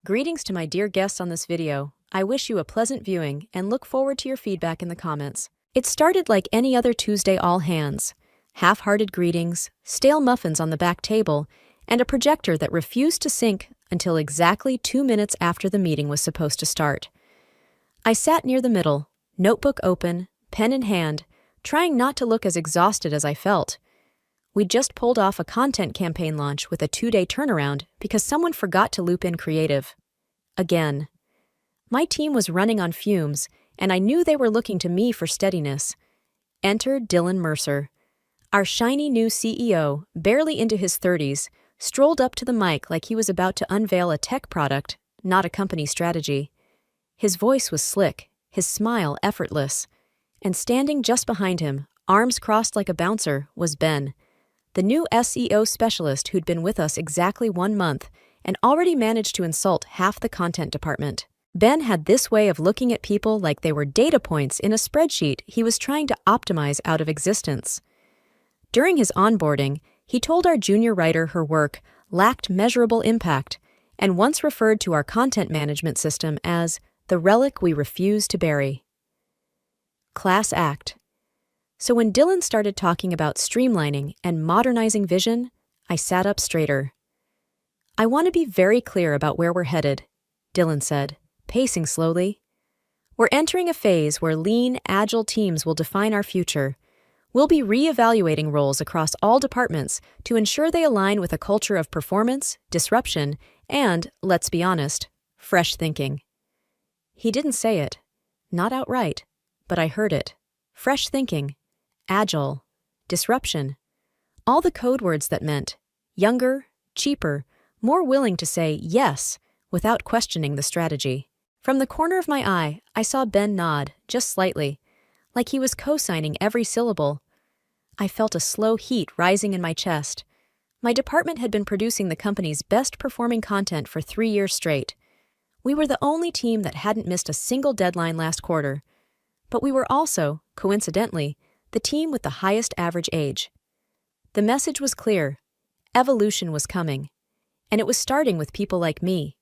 Greetings to my dear guests on this video. I wish you a pleasant viewing and look forward to your feedback in the comments. It started like any other Tuesday all hands. Half-hearted greetings, stale muffins on the back table, and a projector that refused to sync until exactly 2 minutes after the meeting was supposed to start. I sat near the middle, notebook open, pen in hand, trying not to look as exhausted as I felt. We'd just pulled off a content campaign launch with a 2-day turnaround because someone forgot to loop in creative. Again. My team was running on fumes, and I knew they were looking to me for steadiness. Enter Dylan Mercer. Our shiny new CEO, barely into his 30s, strolled up to the mic like he was about to unveil a tech product, not a company strategy. His voice was slick, his smile effortless. And standing just behind him, arms crossed like a bouncer, was Ben, the new SEO specialist who'd been with us exactly 1 month and already managed to insult half the content department. Ben had this way of looking at people like they were data points in a spreadsheet he was trying to optimize out of existence. During his onboarding, he told our junior writer her work lacked measurable impact and once referred to our content management system as the relic we refuse to bury. Class act. So when Dylan started talking about streamlining and modernizing vision, I sat up straighter. I want to be very clear about where we're headed, Dylan said, pacing slowly. We're entering a phase where lean, agile teams will define our future. We'll be re-evaluating roles across all departments to ensure they align with a culture of performance, disruption, and, let's be honest, fresh thinking. He didn't say it, not outright, but I heard it. Fresh thinking, agile, disruption, all the code words that meant younger, cheaper, more willing to say yes without questioning the strategy. From the corner of my eye, I saw Ben nod, just slightly, like he was co-signing every syllable. I felt a slow heat rising in my chest. My department had been producing the company's best-performing content for 3 years straight. We were the only team that hadn't missed a single deadline last quarter. But we were also, coincidentally, the team with the highest average age. The message was clear. Evolution was coming. And it was starting with people like me.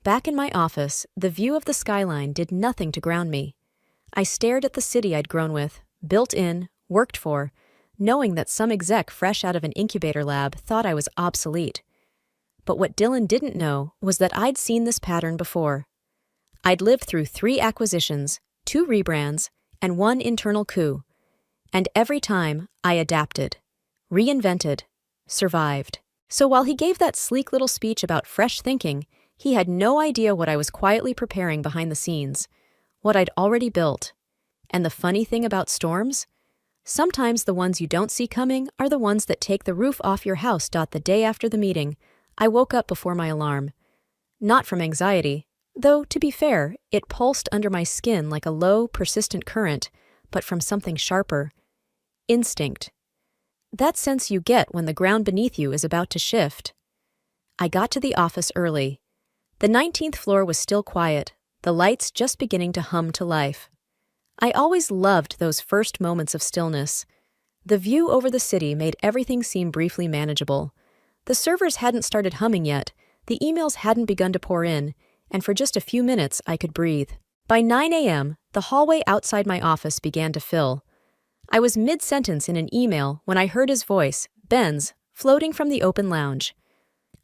Back in my office, the view of the skyline did nothing to ground me. I stared at the city I'd grown with, built in, worked for, knowing that some exec fresh out of an incubator lab thought I was obsolete. But what Dylan didn't know was that I'd seen this pattern before. I'd lived through 3 acquisitions, 2 rebrands, and 1 internal coup. And every time, I adapted, reinvented, survived. So while he gave that sleek little speech about fresh thinking, he had no idea what I was quietly preparing behind the scenes, what I'd already built. And the funny thing about storms? Sometimes the ones you don't see coming are the ones that take the roof off your house. The day after the meeting, I woke up before my alarm. Not from anxiety, though, to be fair, it pulsed under my skin like a low, persistent current, but from something sharper. Instinct. That sense you get when the ground beneath you is about to shift. I got to the office early. The 19th floor was still quiet, the lights just beginning to hum to life. I always loved those first moments of stillness. The view over the city made everything seem briefly manageable. The servers hadn't started humming yet, the emails hadn't begun to pour in, and for just a few minutes I could breathe. By 9 a.m., the hallway outside my office began to fill. I was mid-sentence in an email when I heard his voice, Ben's, floating from the open lounge.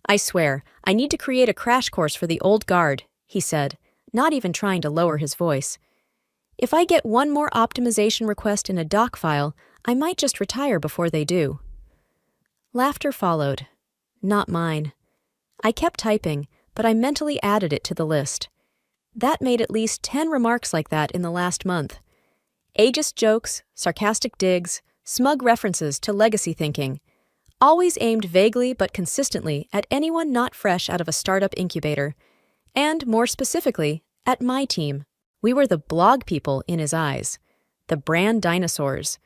I swear, I need to create a crash course for the old guard, he said, not even trying to lower his voice. If I get 1 more optimization request in a doc file, I might just retire before they do. Laughter followed. Not mine. I kept typing, but I mentally added it to the list. That made at least 10 remarks like that in the last month. Ageist jokes, sarcastic digs, smug references to legacy thinking, always aimed vaguely but consistently at anyone not fresh out of a startup incubator, and more specifically, at my team. We were the blog people in his eyes, the brand dinosaurs.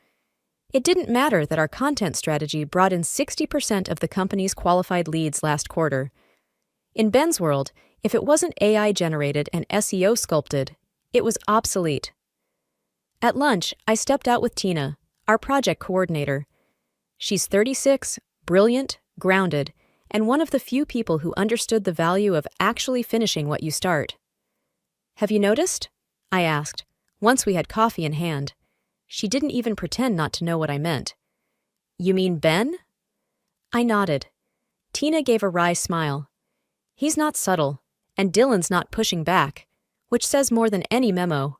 It didn't matter that our content strategy brought in 60% of the company's qualified leads last quarter. In Ben's world, if it wasn't AI-generated and SEO sculpted, it was obsolete. At lunch, I stepped out with Tina, our project coordinator. She's 36, brilliant, grounded, and one of the few people who understood the value of actually finishing what you start. "Have you noticed?" I asked, once we had coffee in hand. She didn't even pretend not to know what I meant. "You mean Ben?" I nodded. Tina gave a wry smile. "He's not subtle, and Dylan's not pushing back, which says more than any memo."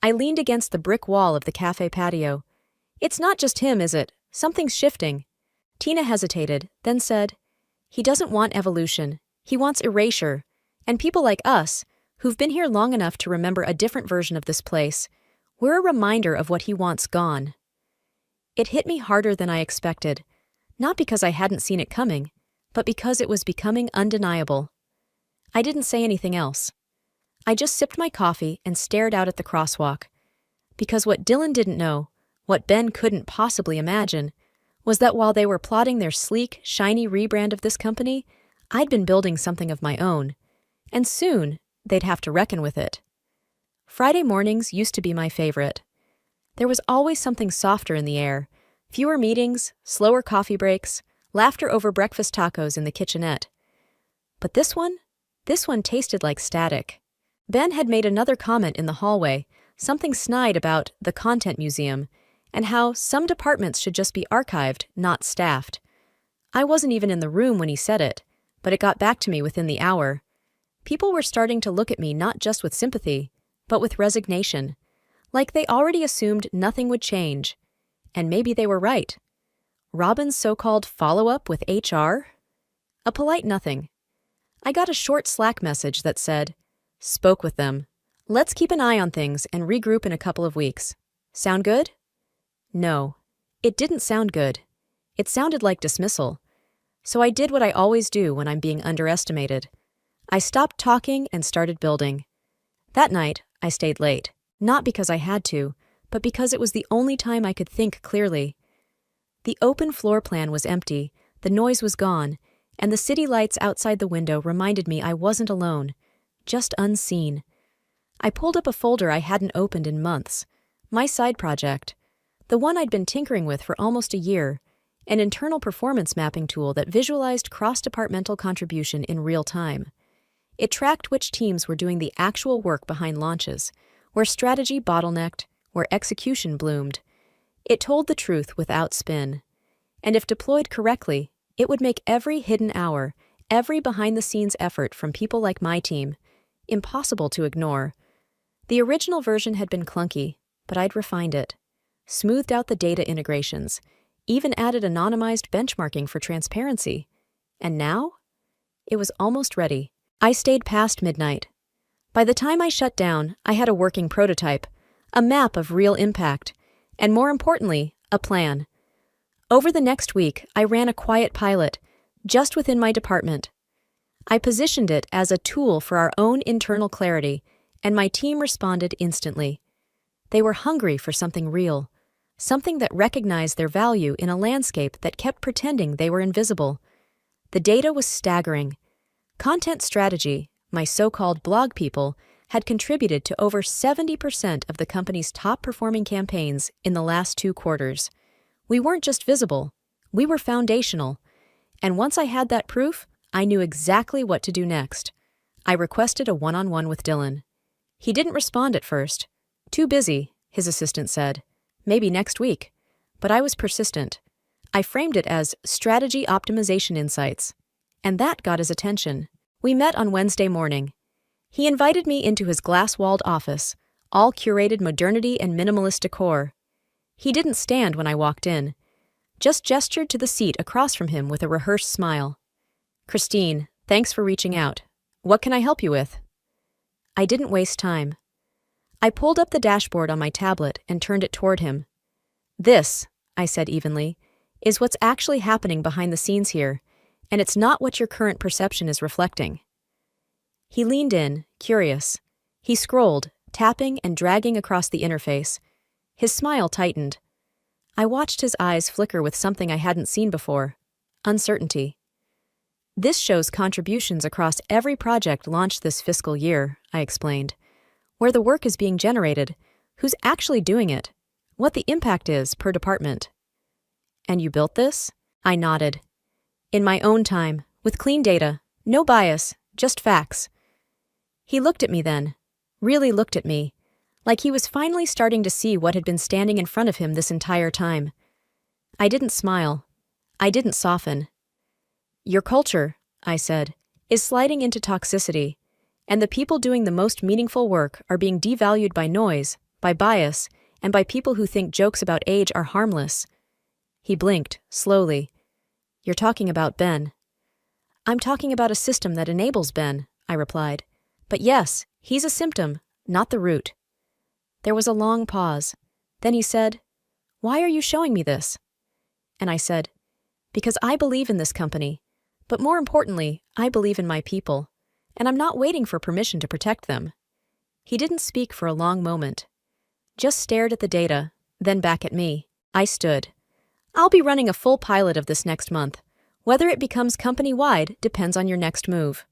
I leaned against the brick wall of the cafe patio. "It's not just him, is it? Something's shifting." Tina hesitated, then said, "He doesn't want evolution. He wants erasure. And people like us, who've been here long enough to remember a different version of this place, we're a reminder of what he wants gone." It hit me harder than I expected, not because I hadn't seen it coming, but because it was becoming undeniable. I didn't say anything else. I just sipped my coffee and stared out at the crosswalk. Because what Dylan didn't know, what Ben couldn't possibly imagine, was that while they were plotting their sleek, shiny rebrand of this company, I'd been building something of my own, and soon they'd have to reckon with it. Friday mornings used to be my favorite. There was always something softer in the air, fewer meetings, slower coffee breaks, laughter over breakfast tacos in the kitchenette. But this one tasted like static. Ben had made another comment in the hallway, something snide about the content museum, and how some departments should just be archived, not staffed. I wasn't even in the room when he said it, but it got back to me within the hour. People were starting to look at me not just with sympathy, but with resignation, like they already assumed nothing would change. And maybe they were right. Robin's so-called follow-up with HR? A polite nothing. I got a short Slack message that said, "Spoke with them. Let's keep an eye on things and regroup in a couple of weeks. Sound good?" No, it didn't sound good. It sounded like dismissal. So I did what I always do when I'm being underestimated. I stopped talking and started building. That night, I stayed late, not because I had to, but because it was the only time I could think clearly. The open floor plan was empty, the noise was gone, and the city lights outside the window reminded me I wasn't alone, just unseen. I pulled up a folder I hadn't opened in months, my side project, the one I'd been tinkering with for almost a year, an internal performance mapping tool that visualized cross-departmental contribution in real time. It tracked which teams were doing the actual work behind launches, where strategy bottlenecked, where execution bloomed. It told the truth without spin. And if deployed correctly, it would make every hidden hour, every behind-the-scenes effort from people like my team, impossible to ignore. The original version had been clunky, but I'd refined it, smoothed out the data integrations, even added anonymized benchmarking for transparency. And now? It was almost ready. I stayed past midnight. By the time I shut down, I had a working prototype, a map of real impact, and more importantly, a plan. Over the next week, I ran a quiet pilot, just within my department. I positioned it as a tool for our own internal clarity, and my team responded instantly. They were hungry for something real, something that recognized their value in a landscape that kept pretending they were invisible. The data was staggering. Content strategy, my so-called blog people, had contributed to over 70% of the company's top-performing campaigns in the last 2 quarters. We weren't just visible, we were foundational. And once I had that proof, I knew exactly what to do next. I requested a one-on-one with Dylan. He didn't respond at first. "Too busy," his assistant said. "Maybe next week." But I was persistent. I framed it as strategy optimization insights. And that got his attention. We met on Wednesday morning. He invited me into his glass-walled office, all curated modernity and minimalist decor. He didn't stand when I walked in, just gestured to the seat across from him with a rehearsed smile. "Christine, thanks for reaching out. What can I help you with?" I didn't waste time. I pulled up the dashboard on my tablet and turned it toward him. "This," I said evenly, "is what's actually happening behind the scenes here, and it's not what your current perception is reflecting." He leaned in, curious. He scrolled, tapping and dragging across the interface. His smile tightened. I watched his eyes flicker with something I hadn't seen before: uncertainty. "This shows contributions across every project launched this fiscal year," I explained. "Where the work is being generated, who's actually doing it, what the impact is per department." "And you built this?" I nodded. In my own time, with clean data, no bias, just facts. He looked at me then, really looked at me, like he was finally starting to see what had been standing in front of him this entire time. I didn't smile. I didn't soften. Your culture, I said, is sliding into toxicity, and the people doing the most meaningful work are being devalued by noise, by bias, and by people who think jokes about age are harmless. He blinked, slowly. You're talking about Ben. I'm talking about a system that enables Ben, I replied. But yes, he's a symptom, not the root. There was a long pause. Then he said, Why are you showing me this? And I said, Because I believe in this company. But more importantly, I believe in my people, and I'm not waiting for permission to protect them. He didn't speak for a long moment. Just stared at the data, then back at me. I stood. I'll be running a full pilot of this next month. Whether it becomes company-wide depends on your next move.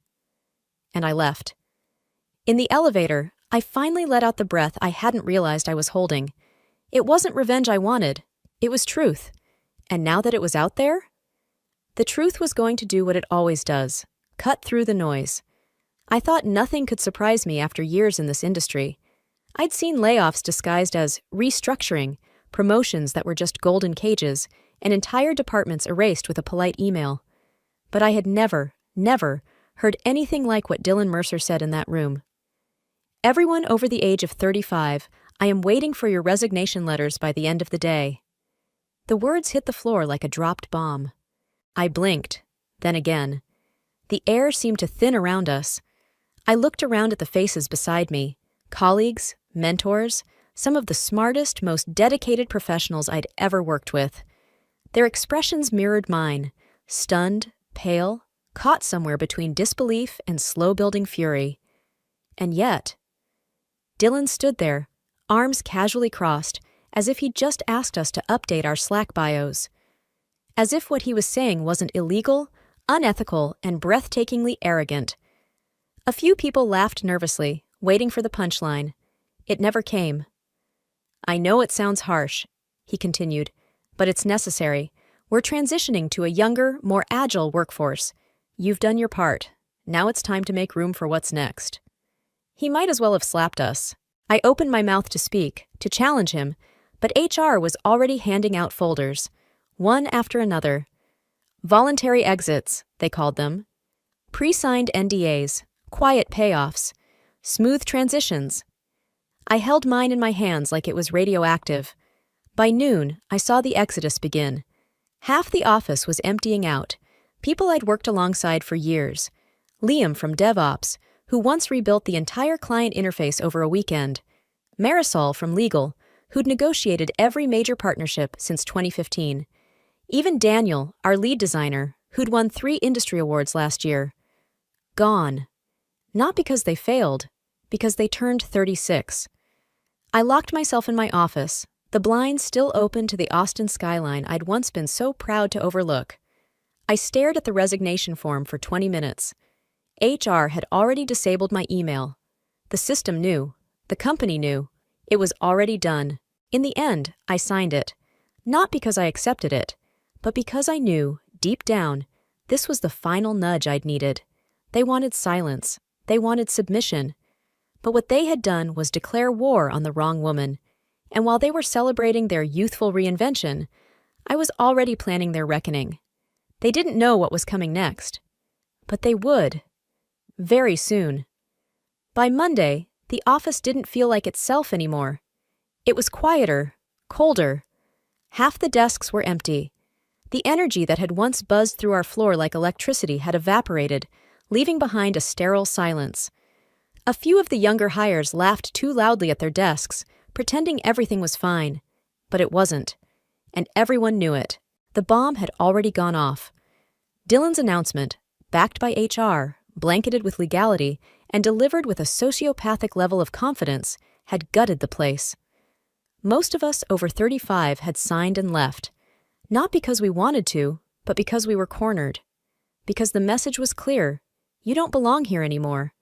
And I left. In the elevator, I finally let out the breath I hadn't realized I was holding. It wasn't revenge I wanted. It was truth. And now that it was out there, the truth was going to do what it always does, cut through the noise. I thought nothing could surprise me after years in this industry. I'd seen layoffs disguised as restructuring, promotions that were just golden cages, and entire departments erased with a polite email. But I had never heard anything like what Dylan Mercer said in that room. Everyone over the age of 35, I am waiting for your resignation letters by the end of the day. The words hit the floor like a dropped bomb. I blinked, then again. The air seemed to thin around us. I looked around at the faces beside me, colleagues, mentors, some of the smartest, most dedicated professionals I'd ever worked with. Their expressions mirrored mine, stunned, pale, caught somewhere between disbelief and slow-building fury. And yet, Dylan stood there, arms casually crossed, as if he'd just asked us to update our Slack bios. As if what he was saying wasn't illegal, unethical, and breathtakingly arrogant. A few people laughed nervously, waiting for the punchline. It never came. I know it sounds harsh, he continued, but it's necessary. We're transitioning to a younger, more agile workforce. You've done your part. Now it's time to make room for what's next. He might as well have slapped us. I opened my mouth to speak, to challenge him, but HR was already handing out folders, one after another. Voluntary exits, they called them. Pre-signed NDAs, quiet payoffs, smooth transitions. I held mine in my hands like it was radioactive. By noon, I saw the exodus begin. Half the office was emptying out, people I'd worked alongside for years. Liam from DevOps, who once rebuilt the entire client interface over a weekend. Marisol from Legal, who'd negotiated every major partnership since 2015. Even Daniel, our lead designer, who'd won 3 industry awards last year. Gone. Not because they failed, because they turned 36. I locked myself in my office, the blinds still open to the Austin skyline I'd once been so proud to overlook. I stared at the resignation form for 20 minutes. HR had already disabled my email. The system knew. The company knew. It was already done. In the end, I signed it. Not because I accepted it, but because I knew, deep down, this was the final nudge I'd needed. They wanted silence. They wanted submission. But what they had done was declare war on the wrong woman. And while they were celebrating their youthful reinvention, I was already planning their reckoning. They didn't know what was coming next. But they would. Very soon. By Monday, the office didn't feel like itself anymore. It was quieter, colder. Half the desks were empty. The energy that had once buzzed through our floor like electricity had evaporated, leaving behind a sterile silence. A few of the younger hires laughed too loudly at their desks, pretending everything was fine. But it wasn't. And everyone knew it. The bomb had already gone off. Dylan's announcement, backed by HR, blanketed with legality, and delivered with a sociopathic level of confidence, had gutted the place. Most of us over 35 had signed and left, not because we wanted to, but because we were cornered. Because the message was clear: you don't belong here anymore.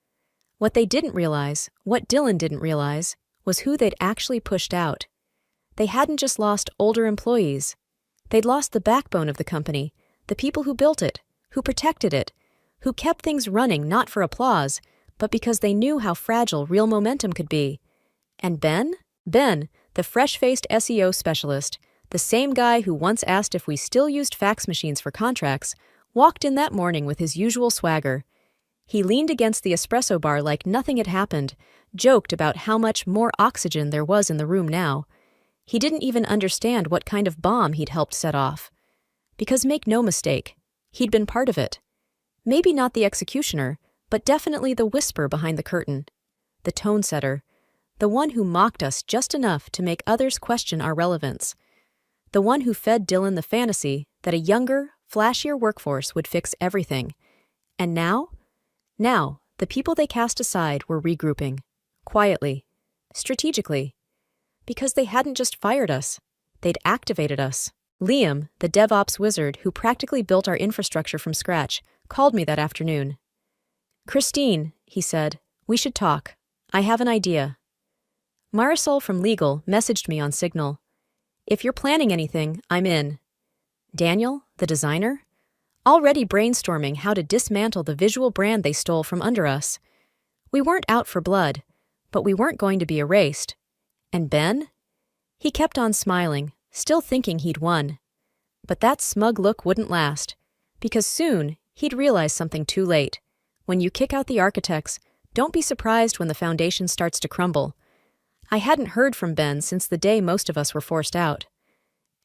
What they didn't realize, what Dylan didn't realize, was who they'd actually pushed out. They hadn't just lost older employees. They'd lost the backbone of the company, the people who built it, who protected it, who kept things running not for applause, but because they knew how fragile real momentum could be. And Ben? Ben, the fresh-faced SEO specialist, the same guy who once asked if we still used fax machines for contracts, walked in that morning with his usual swagger. He leaned against the espresso bar like nothing had happened, joked about how much more oxygen there was in the room now. He didn't even understand what kind of bomb he'd helped set off. Because make no mistake, he'd been part of it. Maybe not the executioner, but definitely the whisper behind the curtain. The tone setter. The one who mocked us just enough to make others question our relevance. The one who fed Dylan the fantasy that a younger, flashier workforce would fix everything. And now? Now, the people they cast aside were regrouping. Quietly. Strategically. Because they hadn't just fired us. They'd activated us. Liam, the DevOps wizard who practically built our infrastructure from scratch, called me that afternoon. "Christine," he said, "we should talk. I have an idea." Marisol from Legal messaged me on Signal. "If you're planning anything, I'm in." Daniel, the designer? Already brainstorming how to dismantle the visual brand they stole from under us. We weren't out for blood, but we weren't going to be erased. And Ben? He kept on smiling, still thinking he'd won. But that smug look wouldn't last, because soon he'd realize something too late. When you kick out the architects, don't be surprised when the foundation starts to crumble. I hadn't heard from Ben since the day most of us were forced out.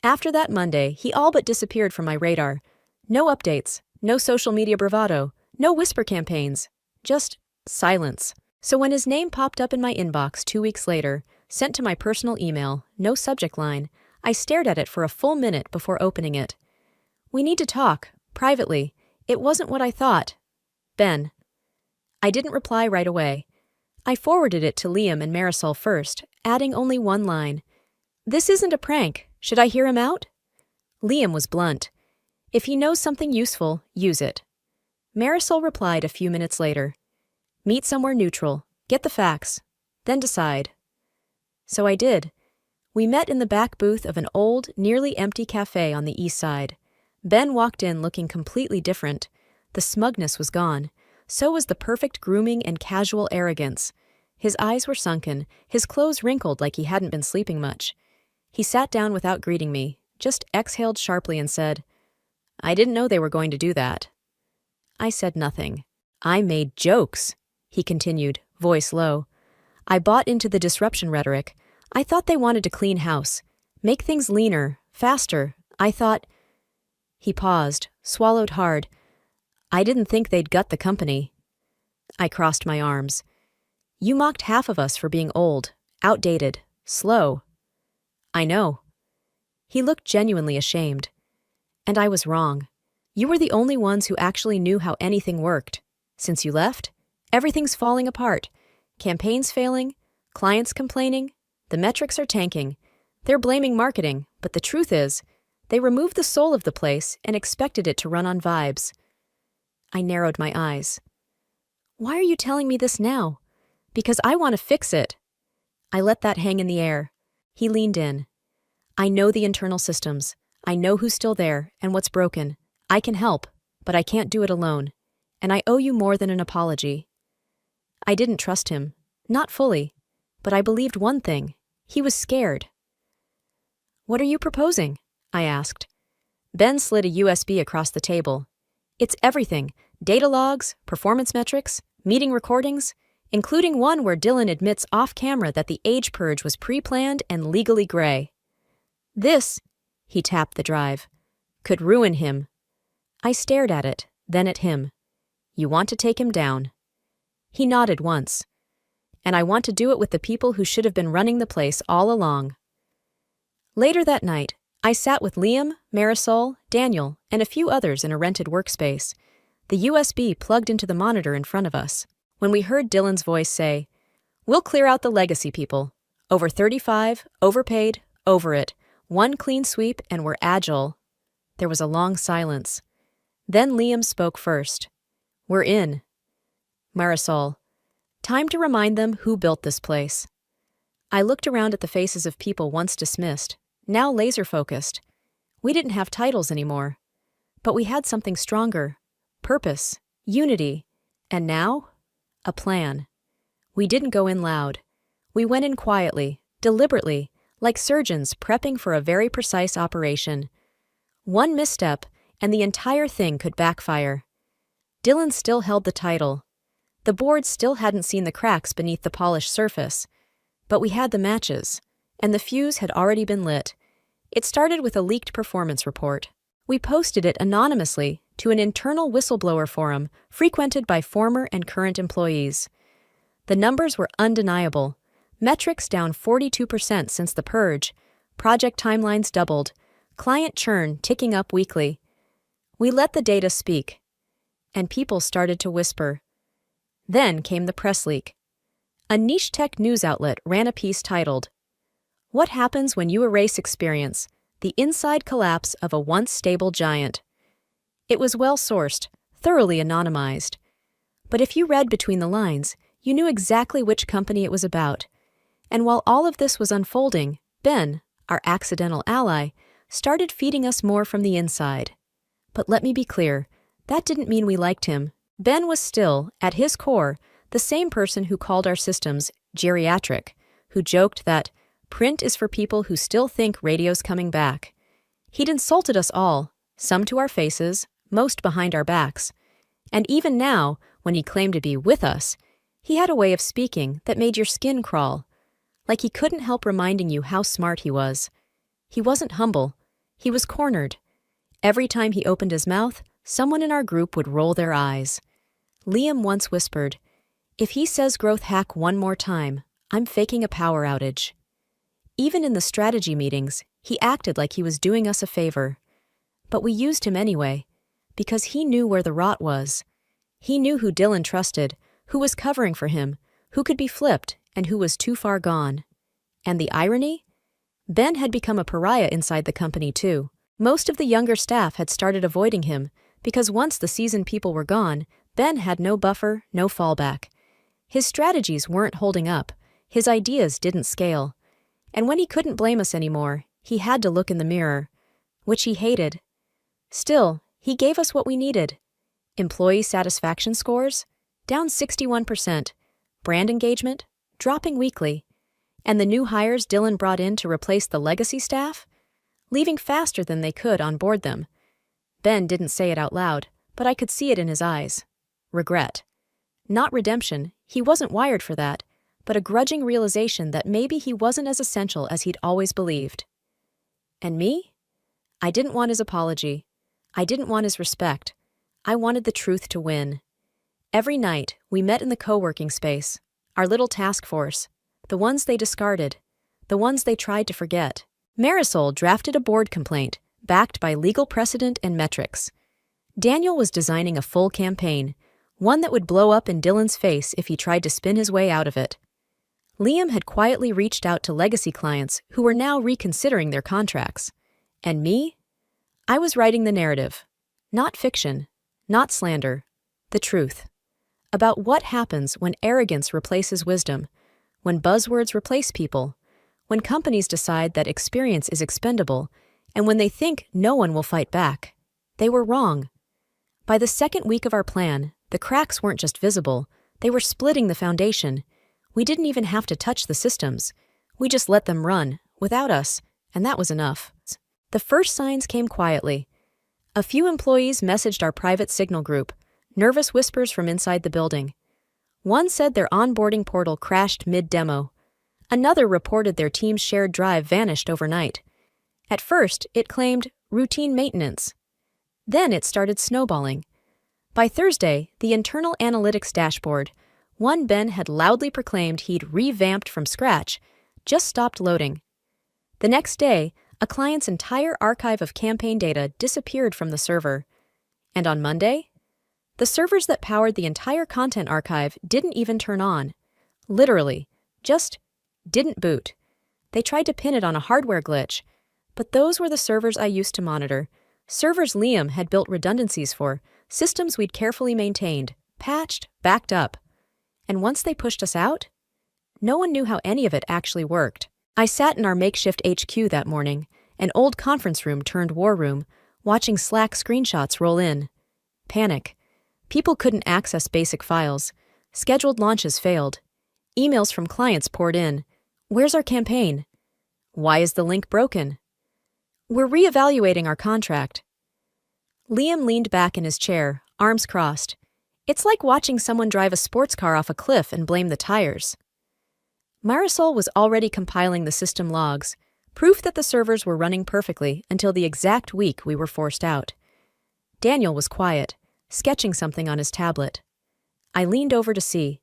After that Monday, he all but disappeared from my radar. No updates, no social media bravado, no whisper campaigns, just silence. So when his name popped up in my inbox 2 weeks later, sent to my personal email, no subject line, I stared at it for a full minute before opening it. "We need to talk, privately. It wasn't what I thought. Ben." I didn't reply right away. I forwarded it to Liam and Marisol first, adding only one line. "This isn't a prank. Should I hear him out?" Liam was blunt. "If he knows something useful, use it." Marisol replied a few minutes later. "Meet somewhere neutral, get the facts, then decide." So I did. We met in the back booth of an old, nearly empty cafe on the east side. Ben walked in looking completely different. The smugness was gone. So was the perfect grooming and casual arrogance. His eyes were sunken, his clothes wrinkled like he hadn't been sleeping much. He sat down without greeting me, just exhaled sharply and said, "I didn't know they were going to do that." I said nothing. "I made jokes," he continued, voice low. I bought into the disruption rhetoric. I thought they wanted to clean house, make things leaner, faster. I thought... He paused, swallowed hard. "I didn't think they'd gut the company." I crossed my arms. "You mocked half of us for being old, outdated, slow." "I know." He looked genuinely ashamed. "And I was wrong. You were the only ones who actually knew how anything worked. Since you left, everything's falling apart. Campaigns failing, clients complaining, the metrics are tanking. They're blaming marketing, but the truth is, they removed the soul of the place and expected it to run on vibes." I narrowed my eyes. "Why are you telling me this now?" "Because I want to fix it." I let that hang in the air. He leaned in. "I know the internal systems. I know who's still there and what's broken. I can help, but I can't do it alone. And I owe you more than an apology." I didn't trust him. Not fully. But I believed one thing. He was scared. "What are you proposing?" I asked. Ben slid a USB across the table. "It's everything. Data logs, performance metrics, meeting recordings, including one where Dylan admits off-camera that the age purge was pre-planned and legally gray. This," he tapped the drive, "could ruin him." I stared at it, then at him. "You want to take him down?" He nodded once. "And I want to do it with the people who should have been running the place all along." Later that night, I sat with Liam, Marisol, Daniel, and a few others in a rented workspace, the USB plugged into the monitor in front of us, when we heard Dylan's voice say, "We'll clear out the legacy people. Over 35, overpaid, over it. One clean sweep and we're agile." There was a long silence. Then Liam spoke first. "We're in." Marisol, "Time to remind them who built this place." I looked around at the faces of people once dismissed, now laser-focused. We didn't have titles anymore. But we had something stronger, purpose, unity, and now, a plan. We didn't go in loud. We went in quietly, deliberately, like surgeons prepping for a very precise operation. One misstep, and the entire thing could backfire. Dylan still held the title. The board still hadn't seen the cracks beneath the polished surface. But we had the matches, and the fuse had already been lit. It started with a leaked performance report. We posted it anonymously to an internal whistleblower forum frequented by former and current employees. The numbers were undeniable. Metrics down 42% since the purge, project timelines doubled, client churn ticking up weekly. We let the data speak, and people started to whisper. Then came the press leak. A niche tech news outlet ran a piece titled, "What Happens When You Erase Experience? The Inside Collapse of a Once Stable Giant." It was well-sourced, thoroughly anonymized. But if you read between the lines, you knew exactly which company it was about. And while all of this was unfolding, Ben, our accidental ally, started feeding us more from the inside. But let me be clear, that didn't mean we liked him. Ben was still, at his core, the same person who called our systems geriatric, who joked that print is for people who still think radio's coming back. He'd insulted us all, some to our faces, most behind our backs. And even now, when he claimed to be with us, he had a way of speaking that made your skin crawl, like he couldn't help reminding you how smart he was. He wasn't humble. He was cornered. Every time he opened his mouth, someone in our group would roll their eyes. Liam once whispered, "If he says growth hack one more time, I'm faking a power outage." Even in the strategy meetings, he acted like he was doing us a favor. But we used him anyway, because he knew where the rot was. He knew who Dylan trusted, who was covering for him, who could be flipped, and who was too far gone. And the irony? Ben had become a pariah inside the company too. Most of the younger staff had started avoiding him, because once the seasoned people were gone, Ben had no buffer, no fallback. His strategies weren't holding up, his ideas didn't scale. And when he couldn't blame us anymore, he had to look in the mirror, which he hated. Still, he gave us what we needed. Employee satisfaction scores, down 61%, brand engagement, dropping weekly, and the new hires Dylan brought in to replace the legacy staff, leaving faster than they could onboard them. Ben didn't say it out loud, but I could see it in his eyes. Regret. Not redemption, he wasn't wired for that, but a grudging realization that maybe he wasn't as essential as he'd always believed. And me? I didn't want his apology. I didn't want his respect. I wanted the truth to win. Every night, we met in the co-working space, our little task force, the ones they discarded, the ones they tried to forget. Marisol drafted a board complaint, backed by legal precedent and metrics. Daniel was designing a full campaign, one that would blow up in Dylan's face if he tried to spin his way out of it. Liam had quietly reached out to legacy clients who were now reconsidering their contracts. And me? I was writing the narrative. Not fiction, not slander, the truth. About what happens when arrogance replaces wisdom, when buzzwords replace people, when companies decide that experience is expendable, and when they think no one will fight back. They were wrong. By the second week of our plan, the cracks weren't just visible, they were splitting the foundation. We didn't even have to touch the systems. We just let them run, without us, and that was enough. The first signs came quietly. A few employees messaged our private signal group, nervous whispers from inside the building. One said their onboarding portal crashed mid-demo. Another reported their team's shared drive vanished overnight. At first, it claimed routine maintenance. Then it started snowballing. By Thursday, the internal analytics dashboard, one Ben had loudly proclaimed he'd revamped from scratch, just stopped loading. The next day, a client's entire archive of campaign data disappeared from the server. And on Monday, the servers that powered the entire content archive didn't even turn on. Literally, just didn't boot. They tried to pin it on a hardware glitch, but those were the servers I used to monitor, servers Liam had built redundancies for, systems we'd carefully maintained, patched, backed up. And once they pushed us out, no one knew how any of it actually worked. I sat in our makeshift HQ that morning, an old conference room turned war room, watching Slack screenshots roll in. Panic. People couldn't access basic files. Scheduled launches failed. Emails from clients poured in. Where's our campaign? Why is the link broken? We're reevaluating our contract. Liam leaned back in his chair, arms crossed. It's like watching someone drive a sports car off a cliff and blame the tires. Marisol was already compiling the system logs, proof that the servers were running perfectly until the exact week we were forced out. Daniel was quiet, sketching something on his tablet. I leaned over to see.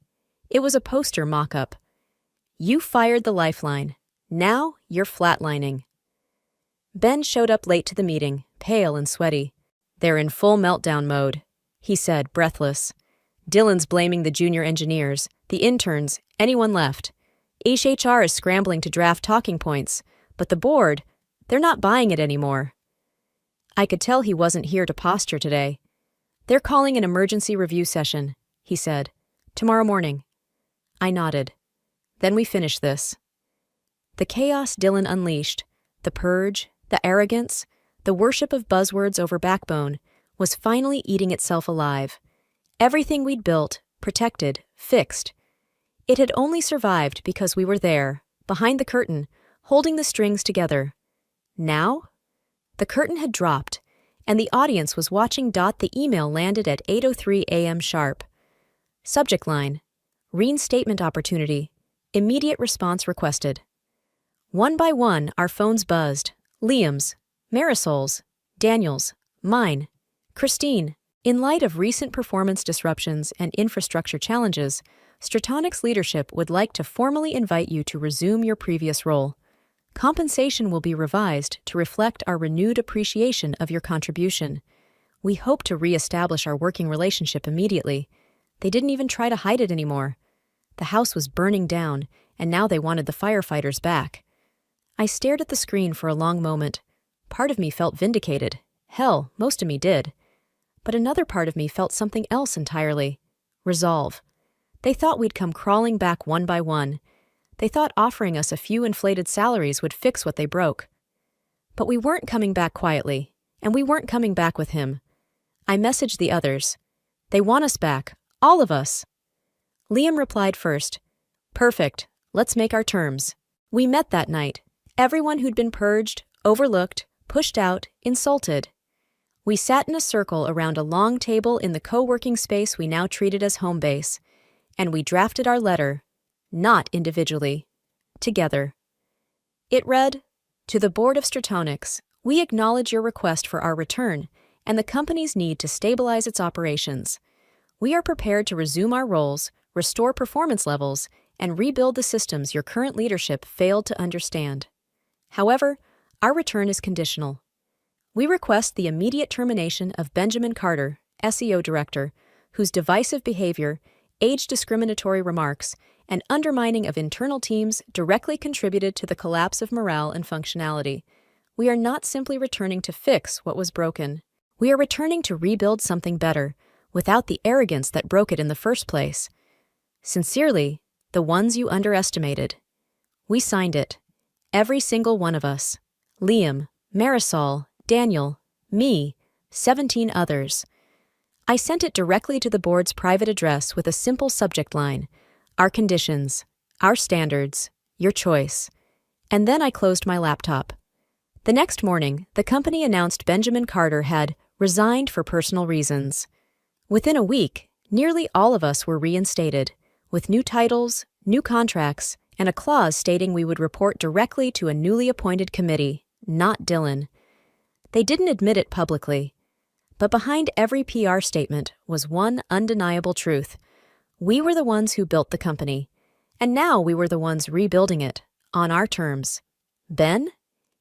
It was a poster mock-up. You fired the lifeline. Now you're flatlining. Ben showed up late to the meeting, pale and sweaty. They're in full meltdown mode, he said, breathless. Dylan's blaming the junior engineers, the interns, anyone left. HR is scrambling to draft talking points, but the board, they're not buying it anymore. I could tell he wasn't here to posture today. They're calling an emergency review session, he said. Tomorrow morning. I nodded. Then we finish this. The chaos Dylan unleashed, the purge, the arrogance, the worship of buzzwords over backbone, was finally eating itself alive. Everything we'd built, protected, fixed. It had only survived because we were there, behind the curtain, holding the strings together. Now? The curtain had dropped, and the audience was watching. The email landed at 8:03 a.m. sharp. Subject line: Reinstatement opportunity. Immediate response requested. One by one, our phones buzzed. Liam's, Marisol's, Daniel's, mine, Christine. In light of recent performance disruptions and infrastructure challenges, Stratonix leadership would like to formally invite you to resume your previous role. Compensation will be revised to reflect our renewed appreciation of your contribution. We hope to re-establish our working relationship immediately. They didn't even try to hide it anymore. The house was burning down, and now they wanted the firefighters back. I stared at the screen for a long moment. Part of me felt vindicated. Hell, most of me did. But another part of me felt something else entirely. Resolve. They thought we'd come crawling back one by one. They thought offering us a few inflated salaries would fix what they broke. But we weren't coming back quietly, and we weren't coming back with him. I messaged the others. They want us back, all of us. Liam replied first. Perfect, let's make our terms. We met that night. Everyone who'd been purged, overlooked, pushed out, insulted. We sat in a circle around a long table in the co-working space we now treated as home base, and we drafted our letter, not individually, together. It read, To the Board of Stratonix, we acknowledge your request for our return and the company's need to stabilize its operations. We are prepared to resume our roles, restore performance levels, and rebuild the systems your current leadership failed to understand. However, our return is conditional. We request the immediate termination of Benjamin Carter, SEO Director, whose divisive behavior, age-discriminatory remarks, and undermining of internal teams directly contributed to the collapse of morale and functionality. We are not simply returning to fix what was broken. We are returning to rebuild something better, without the arrogance that broke it in the first place. Sincerely, the ones you underestimated. We signed it. Every single one of us. Liam, Marisol, Daniel, me, 17 others. I sent it directly to the board's private address with a simple subject line: Our conditions, our standards, your choice. And then I closed my laptop. The next morning, the company announced Benjamin Carter had resigned for personal reasons. Within a week, nearly all of us were reinstated, with new titles, new contracts, and a clause stating we would report directly to a newly appointed committee, not Dylan. They didn't admit it publicly, but behind every PR statement was one undeniable truth. We were the ones who built the company, and now we were the ones rebuilding it, on our terms. Ben?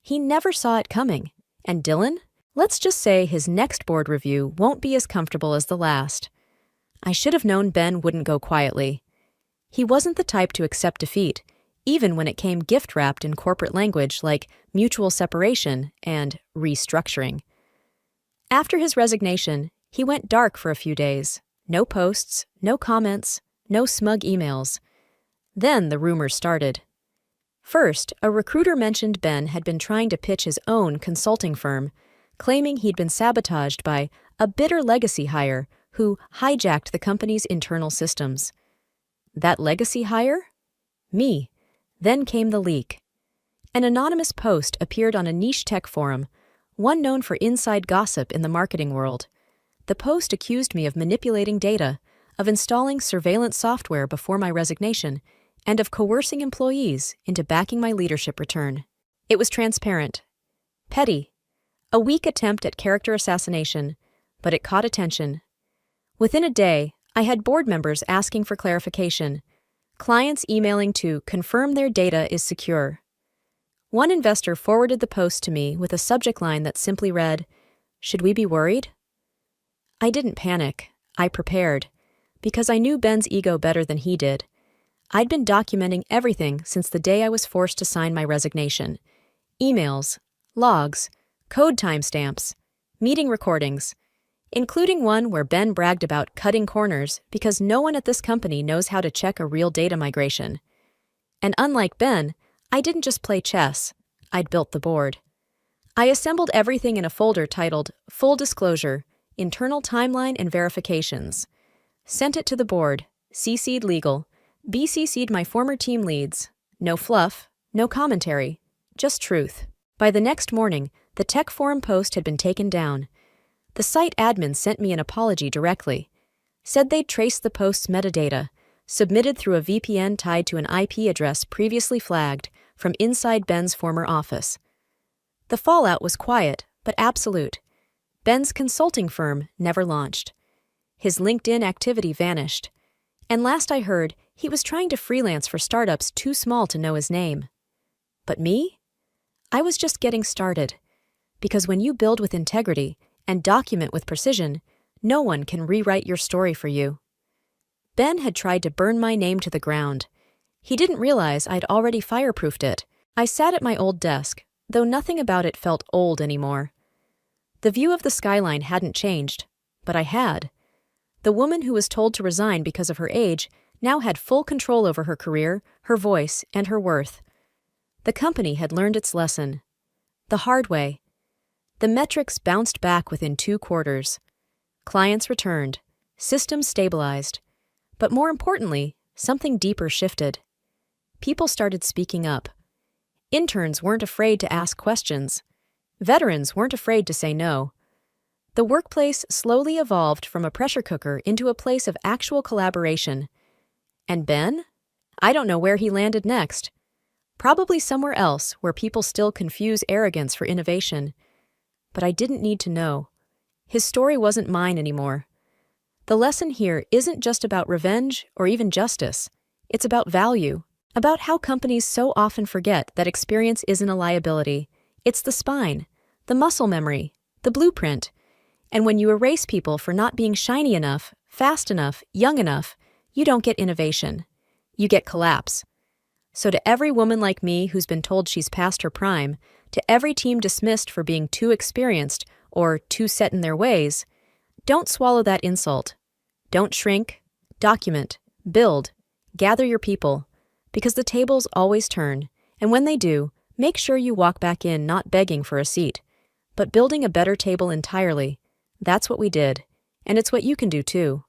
He never saw it coming. And Dylan? Let's just say his next board review won't be as comfortable as the last. I should have known Ben wouldn't go quietly. He wasn't the type to accept defeat, even when it came gift-wrapped in corporate language like mutual separation and restructuring. After his resignation, he went dark for a few days. No posts, no comments, no smug emails. Then the rumors started. First, a recruiter mentioned Ben had been trying to pitch his own consulting firm, claiming he'd been sabotaged by a bitter legacy hire who hijacked the company's internal systems. That legacy hire? Me. Then came the leak. An anonymous post appeared on a niche tech forum, one known for inside gossip in the marketing world. The post accused me of manipulating data, of installing surveillance software before my resignation, and of coercing employees into backing my leadership return. It was transparent. Petty. A weak attempt at character assassination, but it caught attention. Within a day, I had board members asking for clarification, clients emailing to confirm their data is secure. One investor forwarded the post to me with a subject line that simply read, "Should we be worried?" I didn't panic. I prepared. Because I knew Ben's ego better than he did. I'd been documenting everything since the day I was forced to sign my resignation. Emails, logs, code timestamps, meeting recordings, including one where Ben bragged about cutting corners because no one at this company knows how to check a real data migration. And unlike Ben, I didn't just play chess, I'd built the board. I assembled everything in a folder titled Full Disclosure, Internal Timeline and Verifications. Sent it to the board, CC'd legal, BCC'd my former team leads. No fluff, no commentary, just truth. By the next morning, the tech forum post had been taken down. The site admin sent me an apology directly. Said they'd traced the post's metadata, submitted through a VPN tied to an IP address previously flagged from inside Ben's former office. The fallout was quiet, but absolute. Ben's consulting firm never launched. His LinkedIn activity vanished. And last I heard, he was trying to freelance for startups too small to know his name. But me? I was just getting started. Because when you build with integrity and document with precision, no one can rewrite your story for you. Ben had tried to burn my name to the ground. He didn't realize I'd already fireproofed it. I sat at my old desk, though nothing about it felt old anymore. The view of the skyline hadn't changed, but I had. The woman who was told to resign because of her age now had full control over her career, her voice, and her worth. The company had learned its lesson. The hard way. The metrics bounced back within 2 quarters. Clients returned. Systems stabilized. But more importantly, something deeper shifted. People started speaking up. Interns weren't afraid to ask questions. Veterans weren't afraid to say no. The workplace slowly evolved from a pressure cooker into a place of actual collaboration. And Ben? I don't know where he landed next. Probably somewhere else where people still confuse arrogance for innovation. But I didn't need to know. His story wasn't mine anymore. The lesson here isn't just about revenge or even justice. It's about value, about how companies so often forget that experience isn't a liability. It's the spine, the muscle memory, the blueprint. And when you erase people for not being shiny enough, fast enough, young enough, you don't get innovation. You get collapse. So to every woman like me who's been told she's past her prime, to every team dismissed for being too experienced or too set in their ways, don't swallow that insult. Don't shrink. Document. Build. Gather your people. Because the tables always turn, and when they do, make sure you walk back in not begging for a seat, but building a better table entirely. That's what we did, and it's what you can do too.